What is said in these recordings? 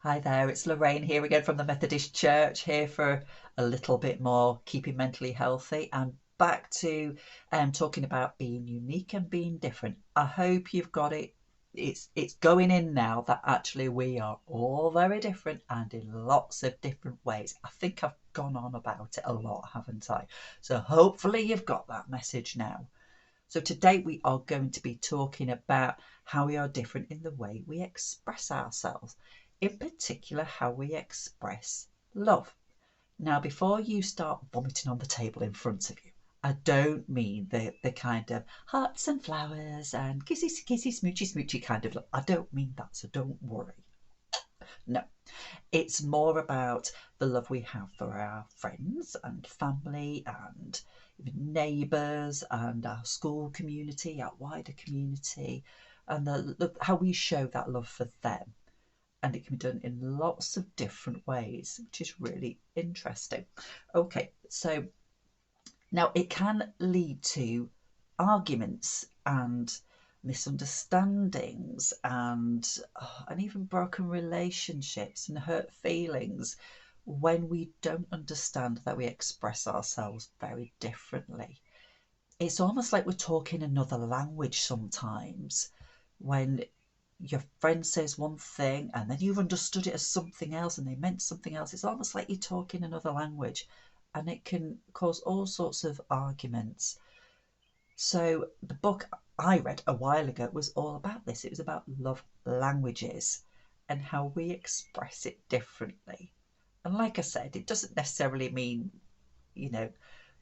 Hi there, it's Lorraine here again from the Methodist Church, here for a little bit more keeping mentally healthy and back to talking about being unique and being different. I hope you've got it. It's going in now that actually we are all very different and in lots of different ways. I think I've gone on about it a lot, haven't I? So hopefully you've got that message now. So today we are going to be talking about how we are different in the way we express ourselves, in particular how we express love. Now, before you start vomiting on the table in front of you, I don't mean the kind of hearts and flowers and kissy kissy smoochy smoochy kind of love. I don't mean that, so don't worry. No, it's more about the love we have for our friends and family and even neighbours and our school community, our wider community, and how we show that love for them. And it can be done in lots of different ways, which is really interesting. Okay, so now it can lead to arguments and misunderstandings and even broken relationships and hurt feelings when we don't understand that we express ourselves very differently. It's almost like we're talking another language sometimes when your friend says one thing and then you've understood it as something else and they meant something else. It's almost like you're talking another language and it can cause all sorts of arguments. So the book I read a while ago was all about this. It was about love languages and how we express it differently. And like I said, it doesn't necessarily mean, you know,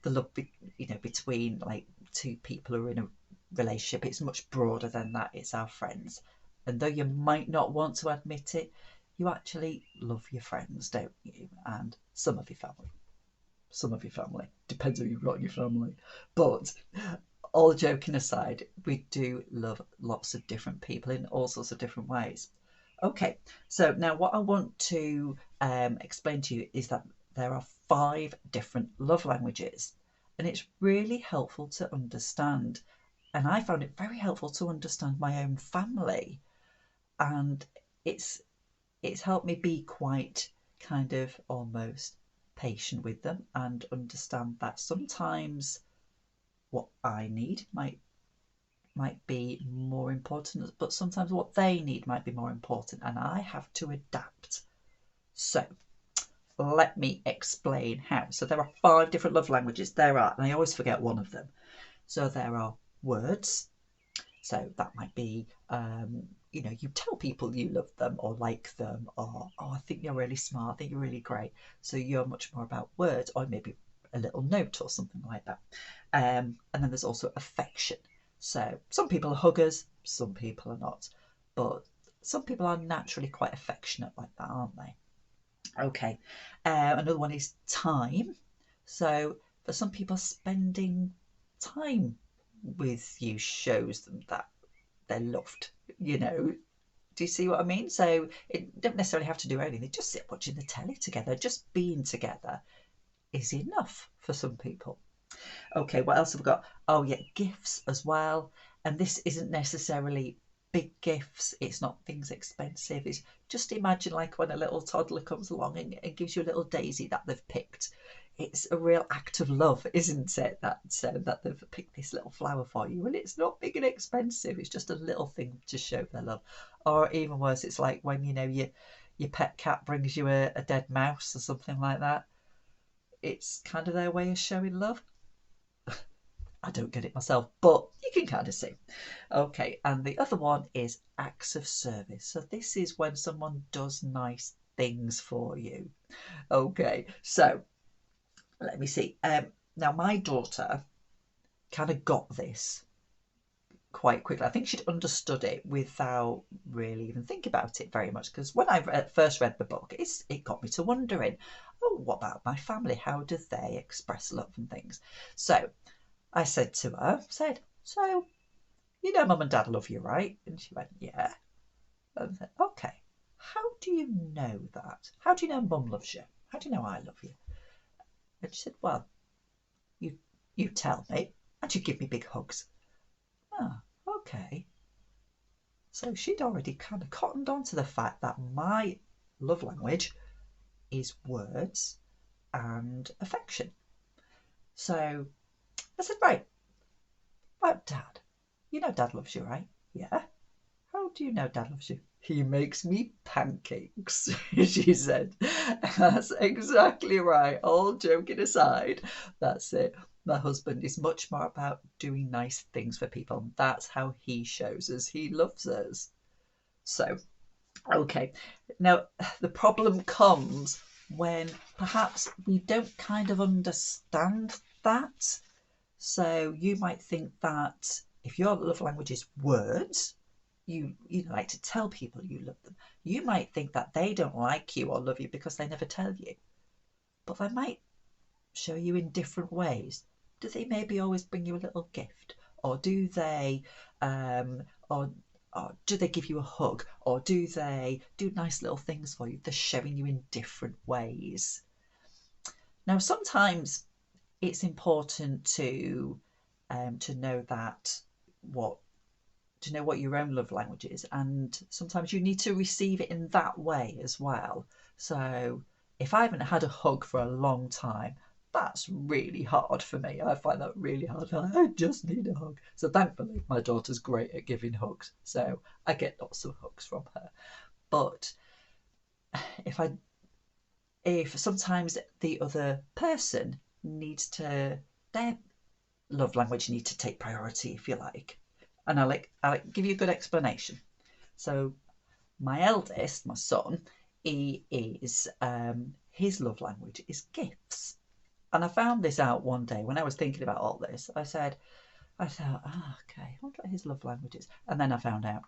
the love, between like two people who are in a relationship. It's much broader than that. It's our friends. And though you might not want to admit it, you actually love your friends, don't you? And some of your family. Some of your family. Depends who you've got in your family. But all joking aside, we do love lots of different people in all sorts of different ways. Okay, so now what I want to explain to you is that there are 5 different love languages, and it's really helpful to understand. And I found it very helpful to understand my own family, and it's it's helped me be quite kind of almost patient with them and understand that sometimes what I need might be more important, but sometimes what they need might be more important, and I have to adapt. So let me explain how. So there are 5 different love languages. There are, and I always forget one of them. So there are words. So that might be, you tell people you love them or like them, or, oh, I think you're really smart, I think you're really great. So you're much more about words, or maybe a little note or something like that. And then there's also affection. So some people are huggers, some people are not. But some people are naturally quite affectionate like that, aren't they? Okay. Another one is time. So for some people, spending time with you shows them that they're loved. You know, do you see what I mean? So it don't necessarily have to do anything. Just sit watching the telly together. Just being together is enough for some people. Okay, what else have we got? Oh yeah, gifts as well. And this isn't necessarily big gifts. It's not things expensive. It's just imagine like when a little toddler comes along and gives you a little daisy that they've picked. It's a real act of love, isn't it? That they've picked this little flower for you, and it's not big and expensive. It's just a little thing to show their love. Or even worse, it's like when your pet cat brings you a dead mouse or something like that. It's kind of their way of showing love. I don't get it myself, but you can kind of see. Okay, and the other one is acts of service. So this is when someone does nice things for you. Okay, so let me see. Now my daughter kind of got this quite quickly. I think she'd understood it without really even thinking about it very much. Because when I first read the book, it got me to wondering, oh, what about my family? How do they express love and things? So I said to her, so you know mum and dad love you, right? And she went, yeah. And I said, okay, how do you know that? How do you know mum loves you? How do you know I love you? And she said, well, you you tell me, and you give me big hugs. Ah, okay. So she'd already kind of cottoned on to the fact that my love language is words and affection. So I said, right, Dad, you know Dad loves you, right? Yeah. How do you know Dad loves you? He makes me pancakes, she said. That's exactly right. All joking aside, that's it. My husband is much more about doing nice things for people. That's how he shows us he loves us. So, okay. Now, the problem comes when perhaps we don't kind of understand that. So, you might think that if your love language is words, you like to tell people you love them. You might think that they don't like you or love you because they never tell you, but they might show you in different ways. Do they maybe always bring you a little gift, or do they, um, or or do they give you a hug, or do they do nice little things for you? They're showing you in different ways. Now, sometimes it's important to know that what to know what your own love language is, and sometimes you need to receive it in that way as well. So if I haven't had a hug for a long time, that's really hard for me. I find that really hard. I just need a hug. So thankfully my daughter's great at giving hugs, so I get lots of hugs from her. But if I if sometimes the other person needs to their love language need to take priority, if you like. And I'll give you a good explanation. So my eldest, my son, he is his love language is gifts. And I found this out one day when I was thinking about all this. I thought, okay, I wonder what his love language is. And then I found out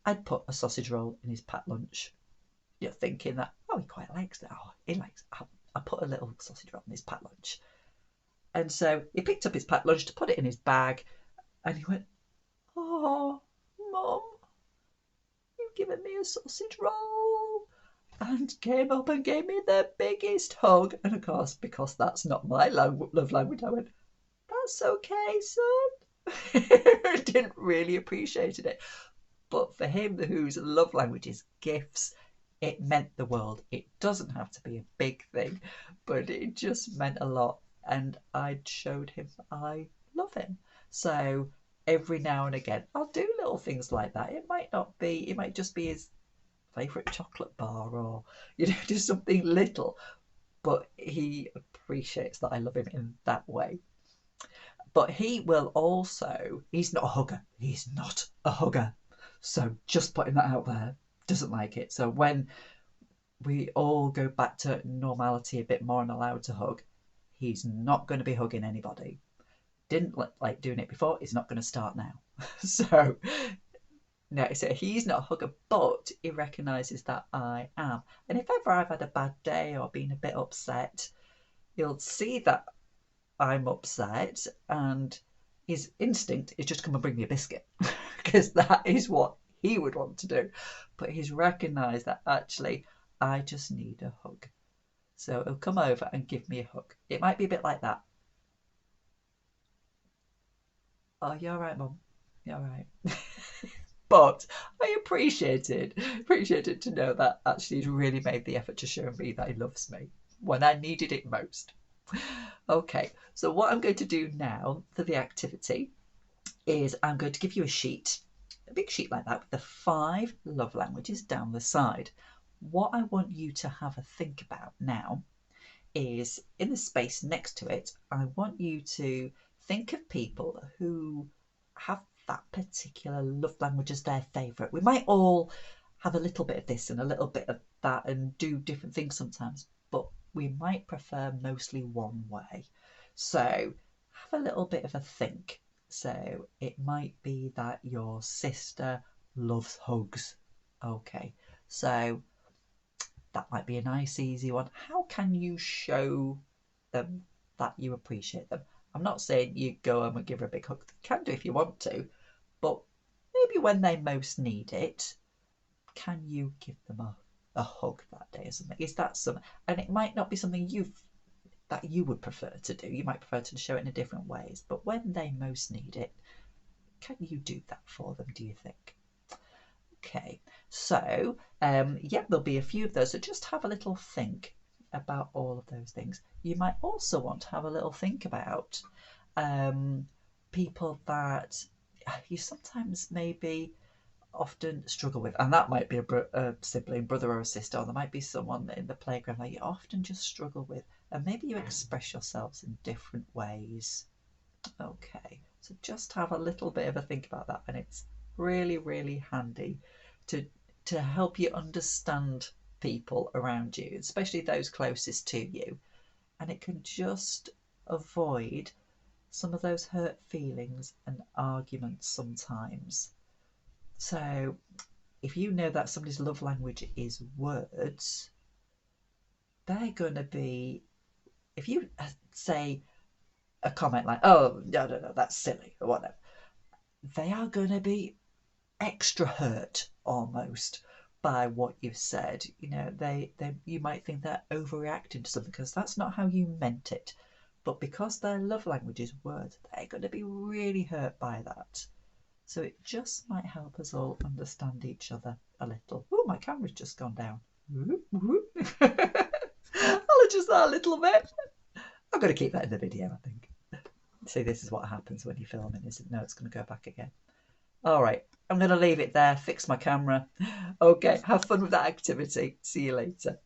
I'd put a sausage roll in his packed lunch. You're thinking that, he quite likes that. Oh, he likes. I put a little sausage roll in his packed lunch. And so he picked up his packed lunch to put it in his bag, and he went, "Oh, Mum, you've given me a sausage roll," and came up and gave me the biggest hug. And of course, because that's not my love language, I went, "That's okay, son." Didn't really appreciate it. But for him, whose love language is gifts, it meant the world. It doesn't have to be a big thing, but it just meant a lot. And I showed him I love him. So every now and again, I'll do little things like that. It might just be his favourite chocolate bar, or, just something little. But he appreciates that I love him in that way. But he's not a hugger. He's not a hugger. So just putting that out there, doesn't like it. So when we all go back to normality a bit more and allowed to hug, he's not going to be hugging anybody. Didn't like doing it before, he's not going to start now. So no, so he's not a hugger, but he recognises that I am. And if ever I've had a bad day or been a bit upset, he'll see that I'm upset, and his instinct is just come and bring me a biscuit, because that is what he would want to do. But he's recognised that actually I just need a hug. So he'll come over and give me a hug. It might be a bit like that. "Oh, you're all right, Mum. You're all right." But I appreciated to know that actually he's really made the effort to show me that he loves me when I needed it most. Okay, so what I'm going to do now for the activity is I'm going to give you a big sheet like that with the 5 love languages down the side. What I want you to have a think about now is, in the space next to it, I want you to think of people who have that particular love language as their favourite. We might all have a little bit of this and a little bit of that and do different things sometimes, but we might prefer mostly one way. So have a little bit of a think. So it might be that your sister loves hugs. Okay, so that might be a nice easy one. How can you show them that you appreciate them? I'm not saying you go home and give her a big hug. You can do if you want to, but maybe when they most need it, can you give them a hug that day or something? Is that something? And it might not be something that you would prefer to do. You might prefer to show it in a different ways. But when they most need it, can you do that for them, do you think? Okay, so yeah, there'll be a few of those. So just have a little think about all of those things. You might also want to have a little think about people that you sometimes maybe often struggle with, and that might be a sibling, brother or a sister, or there might be someone in the playground that you often just struggle with, and maybe you express yourselves in different ways. Okay, so just have a little bit of a think about that, and it's really, really handy to to help you understand people around you, especially those closest to you, and it can just avoid some of those hurt feelings and arguments sometimes. So, if you know that somebody's love language is words, they're going to be, if you say a comment like, oh, no, that's silly, or whatever, they are going to be extra hurt almost by what you've said. You know, they you might think they're overreacting to something because that's not how you meant it. But because their love language is words, they're going to be really hurt by that. So it just might help us all understand each other a little. Oh, my camera's just gone down. I'll adjust that a little bit. I'm going to keep that in the video, I think. See, this is what happens when you're filming, isn't it? No, it's going to go back again. All right, I'm going to leave it there, fix my camera. Okay, have fun with that activity. See you later.